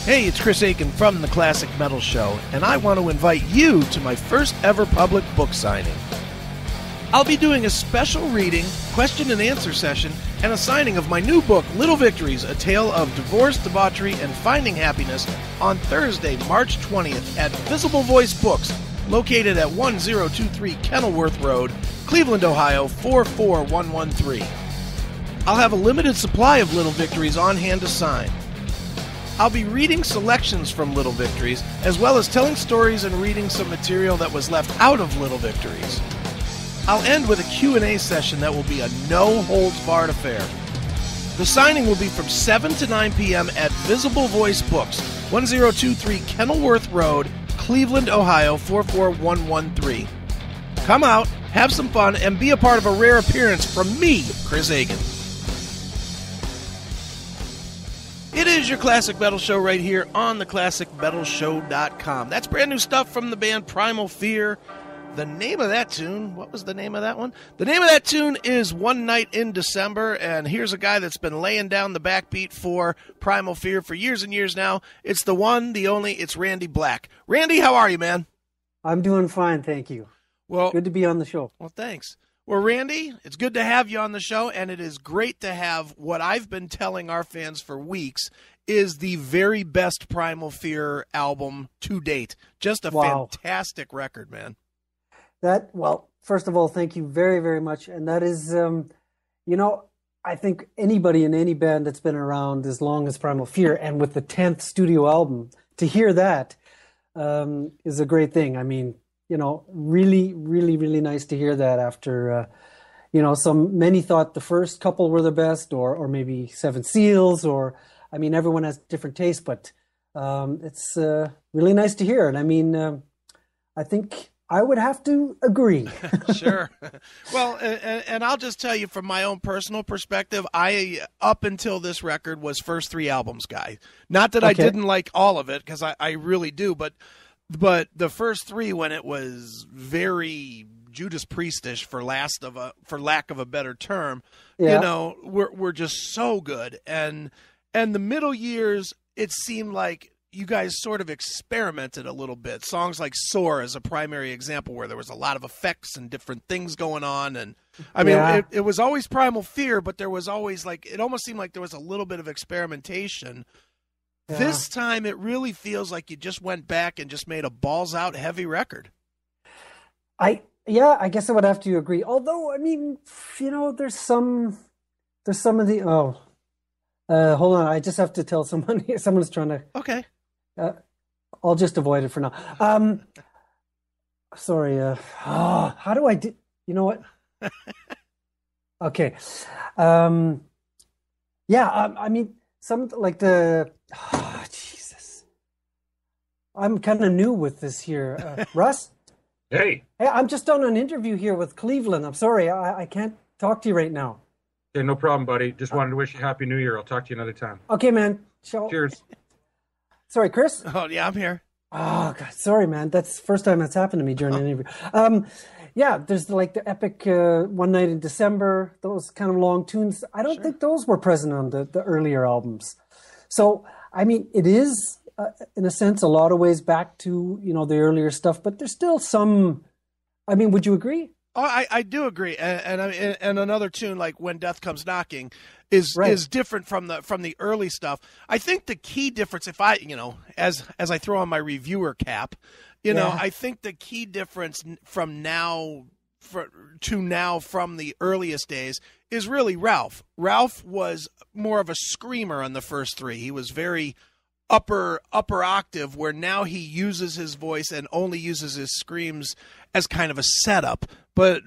Hey, it's Chris Aiken from the Classic Metal Show, and I want to invite you to my first ever public book signing. I'll be doing a special reading, question and answer session, and a signing of my new book, Little Victories, A Tale of Divorce, Debauchery, and Finding Happiness on Thursday, March 20th at Visible Voice Books, located at 1023 Kenilworth Road, Cleveland, Ohio, 44113. I'll have a limited supply of Little Victories on hand to sign. I'll be reading selections from Little Victories, as well as telling stories and reading some material that was left out of Little Victories. I'll end with a Q&A session that will be a no-holds-barred affair. The signing will be from 7 to 9 p.m. at Visible Voice Books, 1023 Kenilworth Road, Cleveland, Ohio, 44113. Come out, have some fun, and be a part of a rare appearance from me, Chris Aiken. It is your Classic Metal Show right here on theclassicmetalshow.com. That's brand new stuff from the band Primal Fear. The name of that tune, what was the name of that one? The name of that tune is One Night in December, and here's a guy that's been laying down the backbeat for Primal Fear for years and years now. It's the one, the only, it's Randy Black. Randy, how are you, man? I'm doing fine, thank you. Well, good to be on the show. Well, thanks. Well, Randy, it's good to have you on the show, and it is great to have what I've been telling our fans for weeks is the very best Primal Fear album to date. Just a fantastic record, man. Well, first of all, thank you very, very much. And that is, I think anybody in any band that's been around as long as Primal Fear, and with the 10th studio album, to hear that is a great thing. I mean, really, really, really nice to hear that after, many thought the first couple were the best, or maybe Seven Seals, I mean, everyone has different tastes, but it's really nice to hear. And I mean, I think I would have to agree. Sure. Well, and I'll just tell you from my own personal perspective, I, up until this record, was first three albums guy. Not that I didn't like all of it, because I really do, but the first three, when it was very Judas Priestish, for lack of a better term, were just so good. And the middle years, it seemed like you guys sort of experimented a little bit. Songs like Soar is a primary example where there was a lot of effects and different things going on. And I mean, it was always Primal Fear, but there was always it almost seemed like there was a little bit of experimentation. Yeah. This time it really feels like you just went back and just made a balls out heavy record. I guess I would have to agree. Although, I mean, there's some of the, hold on. I just have to tell someone, someone's trying to, okay. I'll just avoid it for now. Sorry. How do I do? You know what? Okay. I mean, some like Jesus. I'm kind of new with this here. Russ? Hey, I'm just on an interview here with Cleveland. I'm sorry. I can't talk to you right now. Yeah, no problem, buddy. Just wanted to wish you Happy New Year. I'll talk to you another time. Okay, man. Cheers. Sorry, Chris? Oh, yeah, I'm here. Oh, God. Sorry, man. That's the first time that's happened to me during an interview. There's the epic One Night in December, those kind of long tunes. I don't think those were present on the earlier albums. So, I mean, it is, in a sense, a lot of ways back to, the earlier stuff, but there's still some, I mean, would you agree? Oh, I do agree, and another tune like When Death Comes Knocking is different from the early stuff. I think the key difference, if I as I throw on my reviewer cap, I think the key difference from now from the earliest days is really Ralph. Ralph was more of a screamer on the first three. He was very upper octave, where now he uses his voice and only uses his screams as kind of a setup. But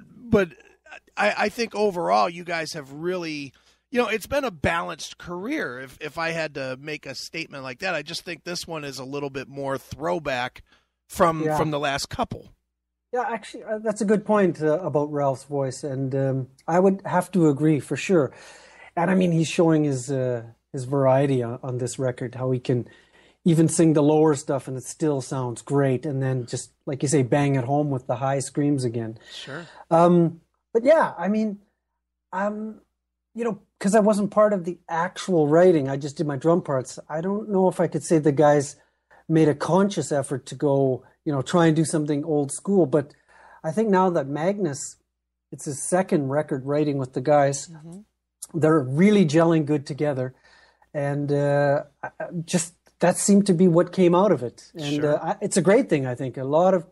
I think overall you guys have really, it's been a balanced career. If I had to make a statement like that, I just think this one is a little bit more throwback from the last couple. Yeah, actually, that's a good point about Ralph's voice, and I would have to agree for sure. And I mean, he's showing his variety on this record, how he can even sing the lower stuff and it still sounds great, and then just, like you say, bang it home with the high screams again. Sure. But yeah, I mean, because I wasn't part of the actual writing, I just did my drum parts. I don't know if I could say the guys made a conscious effort to go, try and do something old school. But I think now that Magnus, it's his second record writing with the guys, they're really gelling good together. And just that seemed to be what came out of it. And Sure. It's a great thing, I think. A lot of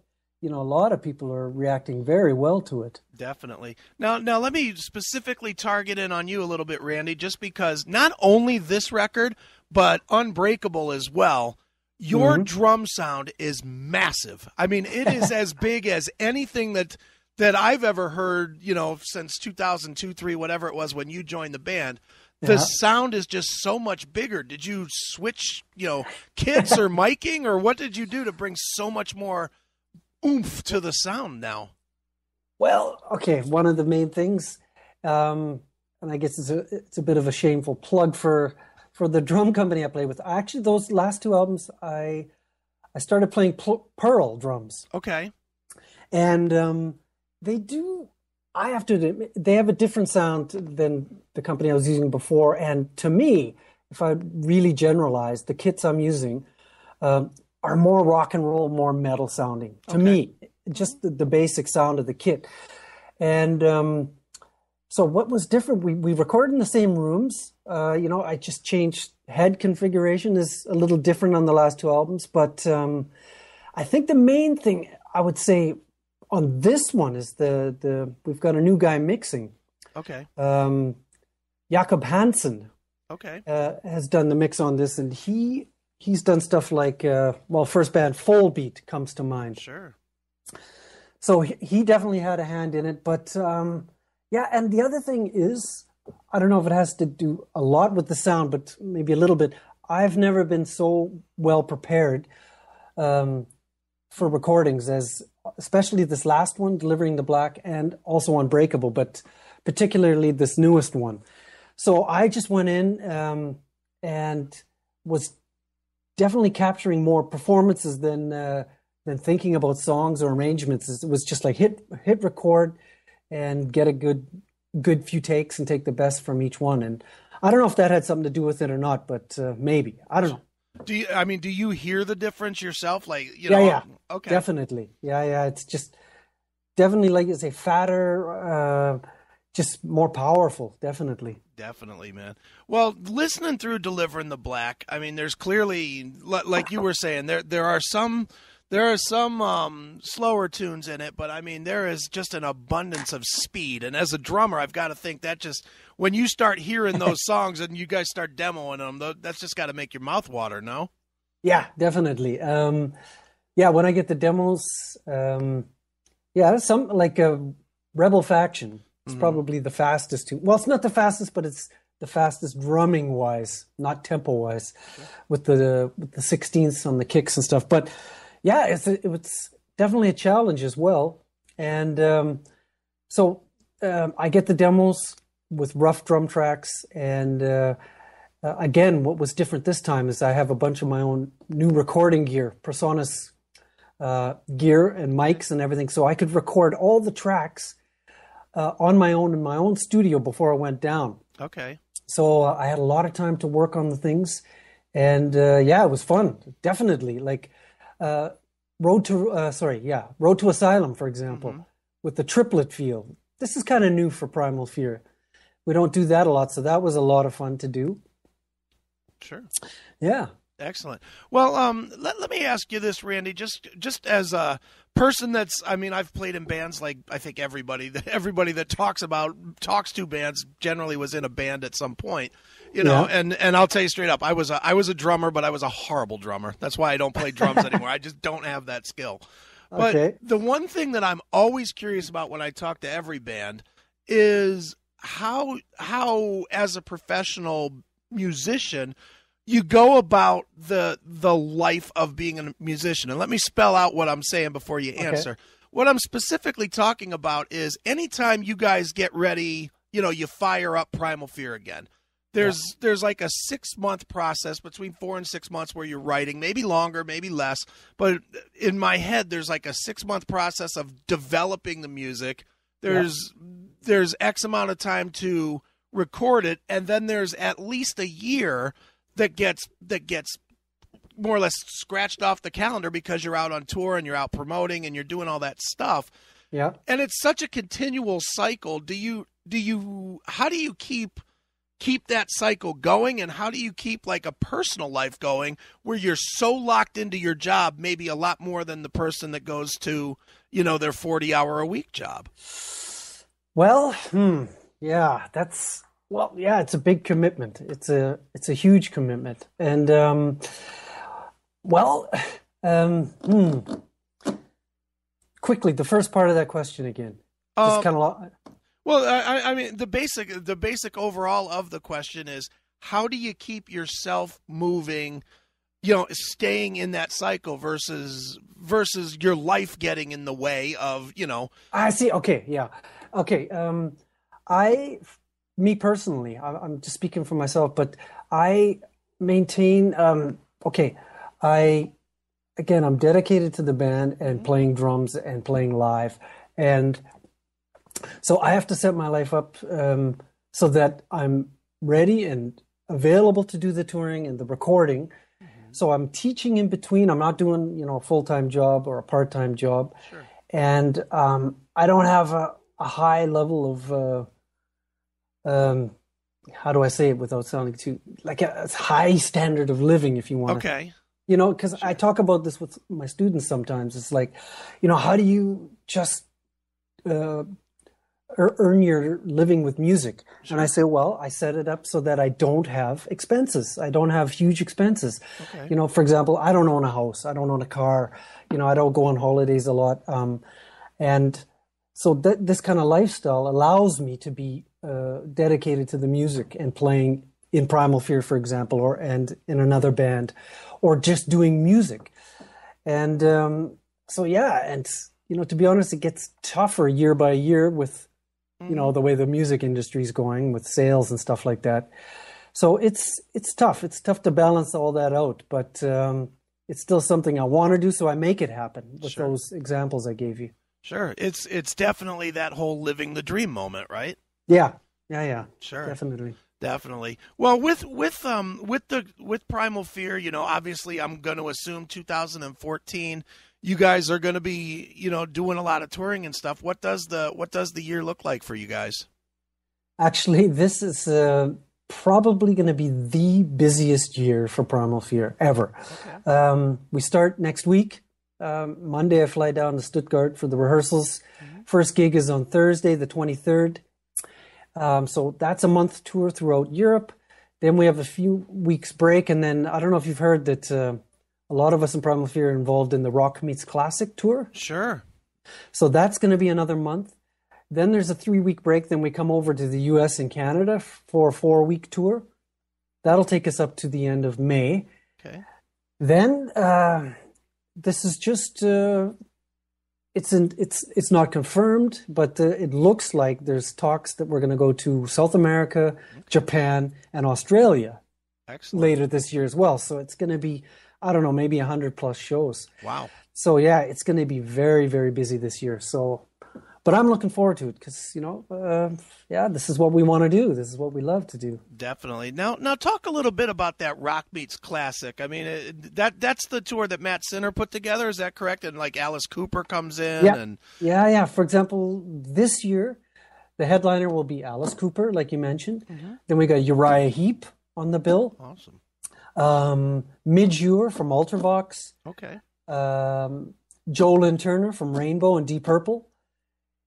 people are reacting very well to it. Definitely. Now let me specifically target in on you a little bit, Randy, just because not only this record, but Unbreakable as well, your drum sound is massive. I mean, it is as big as anything that I've ever heard, since 2002, 3, whatever it was when you joined the band. The sound is just so much bigger. Did you switch, kits or miking, or what did you do to bring so much more oomph to the sound now? Well, okay, one of the main things, and I guess it's a bit of a shameful plug for the drum company I play with. Actually, those last two albums, I started playing Pearl drums. Okay. And they do, I have to admit, they have a different sound than the company I was using before. And to me, if I really generalize, the kits I'm using are more rock and roll, more metal sounding. To me, just the basic sound of the kit. And so what was different, we recorded in the same rooms. I just changed head configuration is a little different on the last two albums. But I think the main thing I would say on this one is we've got a new guy mixing. Okay. Jakob Hansen. Okay. Has done the mix on this, and he's done stuff like first band Fullbeat comes to mind. Sure. So he definitely had a hand in it, but and the other thing is, I don't know if it has to do a lot with the sound, but maybe a little bit. I've never been so well prepared for recordings as, especially this last one, Delivering the Black, and also Unbreakable, but particularly this newest one. So I just went in and was definitely capturing more performances than thinking about songs or arrangements. It was just like hit record and get a good few takes and take the best from each one. And I don't know if that had something to do with it or not, but maybe. I don't know. Do you hear the difference yourself? Like, Yeah. Okay. Definitely. Yeah. It's just definitely, like you say, fatter, just more powerful. Definitely. Definitely, man. Well, listening through Delivering the Black, I mean, there's clearly, like you were saying, there are some slower tunes in it, but I mean, there is just an abundance of speed. And as a drummer, I've got to think that just, when you start hearing those songs and you guys start demoing them, that's just got to make your mouth water, no? Yeah, definitely. When I get the demos, some like a Rebel Faction. It's probably the fastest tune. Well, it's not the fastest, but it's the fastest drumming wise, not tempo wise, with the 16ths on the kicks and stuff. But yeah, it's definitely a challenge as well. And so I get the demos with rough drum tracks. And again, what was different this time is I have a bunch of my own new recording gear, Personas gear and mics and everything. So I could record all the tracks on my own in my own studio before I went down. Okay. So I had a lot of time to work on the things. And it was fun. Definitely. Like Road to Asylum, for example, with the triplet feel. This is kind of new for Primal Fear. We don't do that a lot, so that was a lot of fun to do. Sure. Yeah. Excellent. Well, let me ask you this, Randy, just as a person that's, I mean, I've played in bands like, I think everybody that talks to bands generally was in a band at some point, and I'll tell you straight up, I was a drummer, but I was a horrible drummer. That's why I don't play drums anymore. I just don't have that skill. But the one thing that I'm always curious about when I talk to every band is how as a professional musician, you go about the life of being a musician. And let me spell out what I'm saying before you answer. What I'm specifically talking about is anytime you guys get ready, you fire up Primal Fear again. There's like a 6-month process, between 4 and 6 months, where you're writing, maybe longer, maybe less. But in my head, there's like a 6-month process of developing the music. There's X amount of time to record it, and then there's at least a year that gets more or less scratched off the calendar because you're out on tour and you're out promoting and you're doing all that stuff. Yeah. And it's such a continual cycle. How do you keep that cycle going, and how do you keep like a personal life going where you're so locked into your job, maybe a lot more than the person that goes to, their 40-hour-a-week job? Well, yeah, it's a big commitment. It's a huge commitment. And, quickly, the first part of that question again. Just kind of. Well, I mean, the basic overall of the question is, how do you keep yourself moving, staying in that cycle versus your life getting in the way of, I see. Okay. Yeah. Okay. Me personally, I'm just speaking for myself, but I maintain, I'm dedicated to the band and playing drums and playing live. And so I have to set my life up so that I'm ready and available to do the touring and the recording. Mm-hmm. So I'm teaching in between. I'm not doing, a full-time job or a part-time job. Sure. And I don't have a high level of, how do I say it without sounding too, like a high standard of living, if you want. Okay. Because sure. I talk about this with my students sometimes. It's like, how do you just earn your living with music? Sure. And I say, well, I set it up so that I don't have expenses. I don't have huge expenses. Okay. For example, I don't own a house. I don't own a car. I don't go on holidays a lot. And so this kind of lifestyle allows me to be dedicated to the music and playing in Primal Fear, for example, and in another band, or just doing music. And to be honest, it gets tougher year by year with, the way the music industry is going with sales and stuff like that. So it's tough. It's tough to balance all that out, but it's still something I want to do, so I make it happen with Sure. those examples I gave you. Sure. It's definitely that whole living the dream moment, right? Yeah. Sure. Definitely. Well, with Primal Fear, obviously I'm going to assume 2014 you guys are going to be, doing a lot of touring and stuff. What does the year look like for you guys? Actually, this is probably going to be the busiest year for Primal Fear ever. Okay. We start next week. Monday, I fly down to Stuttgart for the rehearsals. Mm-hmm. First gig is on Thursday, the 23rd. So that's a month tour throughout Europe. Then we have a few weeks break. And then I don't know if you've heard that a lot of us in Primal Fear are involved in the Rock Meets Classic tour. Sure. So that's going to be another month. Then there's a 3-week break. Then we come over to the US and Canada for a 4-week tour. That'll take us up to the end of May. Okay. Then this is just it's not confirmed, but it looks like there's talks that we're going to go to South America, Japan, and Australia. Excellent. Later this year as well. So it's going to be, I don't know, maybe 100+ shows. Wow. So yeah, it's going to be very, very busy this year. So, but I'm looking forward to it because, this is what we want to do. This is what we love to do. Definitely. Now talk a little bit about that Rock Meets Classic. I mean, that's the tour that Matt Sinner put together. Is that correct? And like Alice Cooper comes in. Yeah. Yeah. For example, this year, the headliner will be Alice Cooper, like you mentioned. Mm-hmm. Then we got Uriah Heep on the bill. Awesome. Midge Ure from Ultravox. Okay. Jolyn Turner from Rainbow and Deep Purple.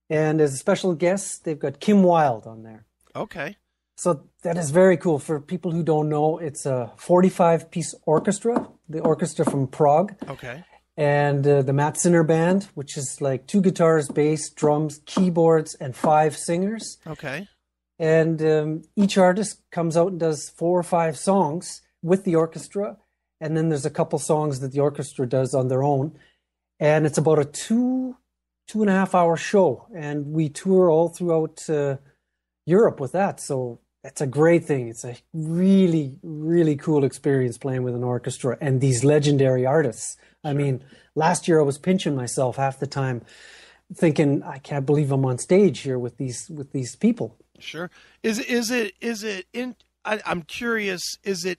And as a special guest, they've got Kim Wilde on there. Okay. So that is very cool. For people who don't know, it's a 45-piece orchestra, the orchestra from Prague. Okay. And the Matt Sinner Band, which is like 2 guitars, bass, drums, keyboards, and 5 singers. Okay. And each artist comes out and does 4 or 5 songs with the orchestra. And then there's a couple songs that the orchestra does on their own. And it's about a 2.5 hour show. And we tour all throughout Europe with that. So it's a great thing. It's a really, really cool experience playing with an orchestra and these legendary artists. Sure. I mean, last year I was pinching myself half the time thinking, I can't believe I'm on stage here with these people. Sure. I'm curious, is it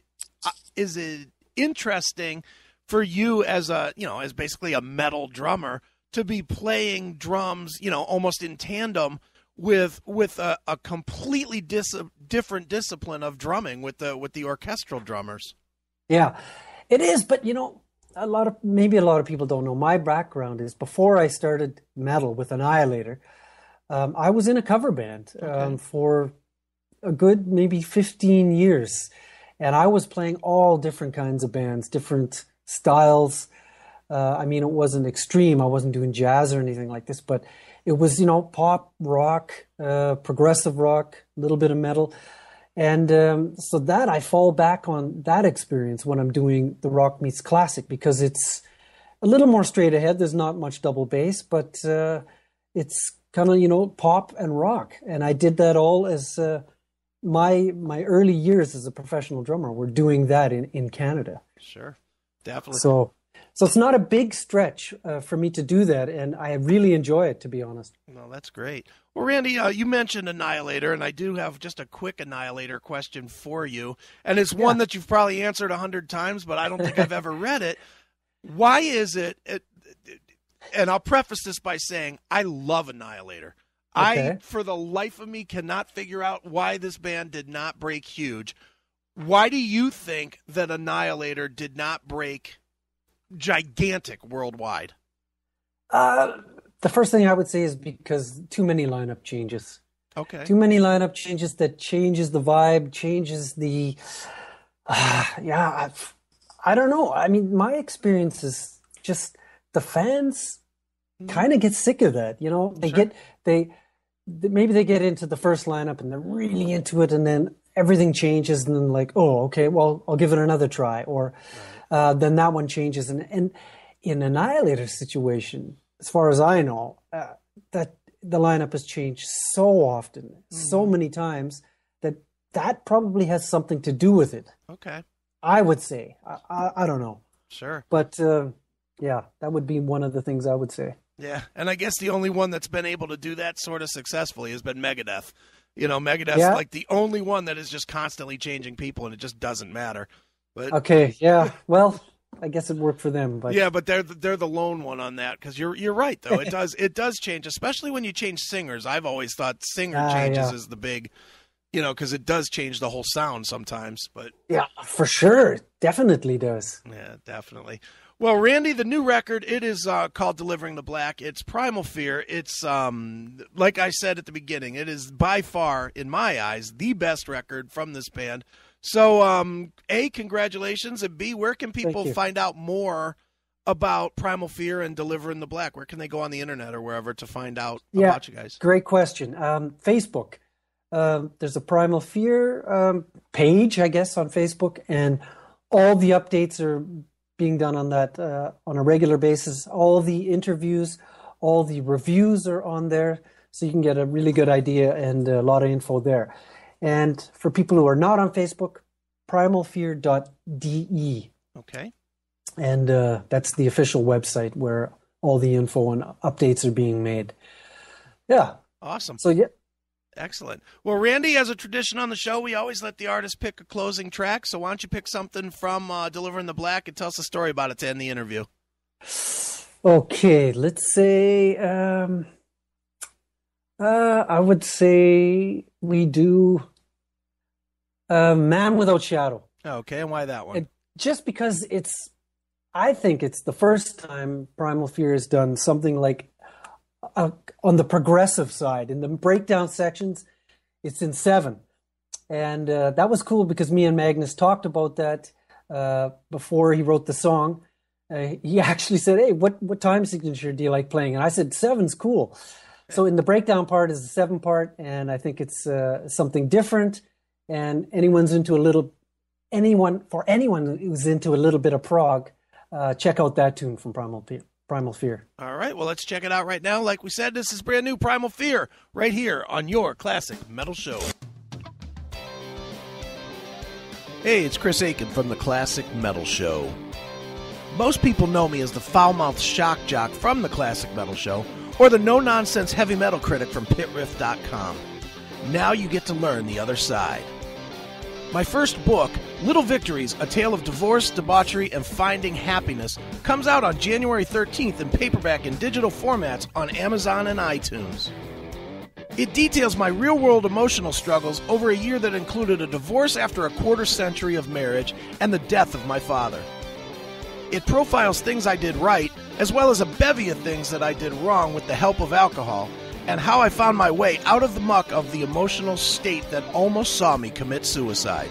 interesting for you as as basically a metal drummer to be playing drums, almost in tandem with a completely different discipline of drumming with the orchestral drummers? Yeah, it is. But a lot of people don't know. My background is, before I started metal with Annihilator, I was in a cover band for a good maybe 15 years. And I was playing all different kinds of bands, different styles. It wasn't extreme. I wasn't doing jazz or anything like this, but it was, pop, rock, progressive rock, a little bit of metal. And so that I fall back on that experience when I'm doing the rock meets classic, because it's a little more straight ahead. There's not much double bass, but it's kind of, pop and rock. And I did that all as my early years as a professional drummer. We're doing that in Canada. Sure, definitely. So it's not a big stretch for me to do that, and I really enjoy it, to be honest. No, that's great. Well, Randy, you mentioned Annihilator, and I do have just a quick Annihilator question for you, and it's one that you've probably answered 100 times, but I don't think I've ever read it. Why is it, and I'll preface this by saying I love Annihilator. Okay. I, for the life of me, cannot figure out why this band did not break huge. Why do you think that Annihilator did not break gigantic worldwide? The first thing I would say is because too many lineup changes. Okay. Too many lineup changes that changes the vibe, changes the... I don't know. I mean, my experience is just the fans kind of get sick of that. Maybe they get into the first lineup and they're really into it, and then everything changes, and then like, oh, okay, well, I'll give it another try. Or then that one changes. And in Annihilator's situation, as far as I know, that the lineup has changed so often, so many times, that probably has something to do with it. Okay. I would say. I don't know. Sure. But that would be one of the things I would say. Yeah, and I guess the only one that's been able to do that sort of successfully has been Megadeth. Megadeth's like the only one that is just constantly changing people, and it just doesn't matter. But okay, yeah. Well, I guess it worked for them, but but they're the lone one on that, because you're right though. It does change, especially when you change singers. I've always thought singer changes is the big, because it does change the whole sound sometimes. But yeah, for sure, it definitely does. Yeah, definitely. Well, Randy, the new record, it is called Delivering the Black. It's Primal Fear. It's, like I said at the beginning, it is by far, in my eyes, the best record from this band. So, A, congratulations, and B, where can people find out more about Primal Fear and Delivering the Black? Where can they go on the internet or wherever to find out about you guys? Great question. Facebook. There's a Primal Fear page, I guess, on Facebook, and all the updates are being done on that on a regular basis. All the interviews, all the reviews are on there, so you can get a really good idea and a lot of info there. And for people who are not on Facebook, primalfear.de. Okay. And that's the official website where all the info and updates are being made. Yeah. Awesome. So, yeah. Excellent. Well, Randy, as a tradition on the show, we always let the artist pick a closing track. So why don't you pick something from Delivering the Black and tell us a story about it to end the interview? Okay, let's say, I would say we do Man Without Shadow. Okay, and why that one? Just because I think it's the first time Primal Fear has done something like on the progressive side. In the breakdown sections, it's in 7. And that was cool because me and Magnus talked about that before he wrote the song. He actually said, hey, what time signature do you like playing? And I said, 7's cool. So in the breakdown part is the 7 part, and I think it's something different. And anyone who's into a little bit of prog, check out that tune from Primal Fear. All right, well, let's check it out right now. Like we said, this is brand new Primal Fear right here on your Classic Metal Show. Hey, it's Chris Aiken from the Classic Metal Show. Most people know me as the foul-mouthed shock jock from the Classic Metal Show, or the no-nonsense heavy metal critic from pitriff.com. Now you get to learn the other side. My first book, Little Victories, A Tale of Divorce, Debauchery, and Finding Happiness, comes out on January 13th in paperback and digital formats on Amazon and iTunes. It details my real-world emotional struggles over a year that included a divorce after a quarter-century of marriage and the death of my father. It profiles things I did right, as well as a bevy of things that I did wrong with the help of alcohol, and how I found my way out of the muck of the emotional state that almost saw me commit suicide.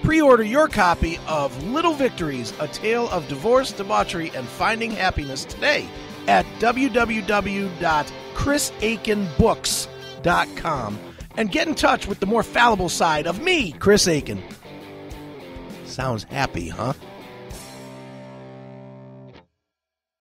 Pre-order your copy of Little Victories, A Tale of Divorce, Debauchery, and Finding Happiness today at www.chrisaikenbooks.com and get in touch with the more fallible side of me, Chris Aiken. Sounds happy, huh?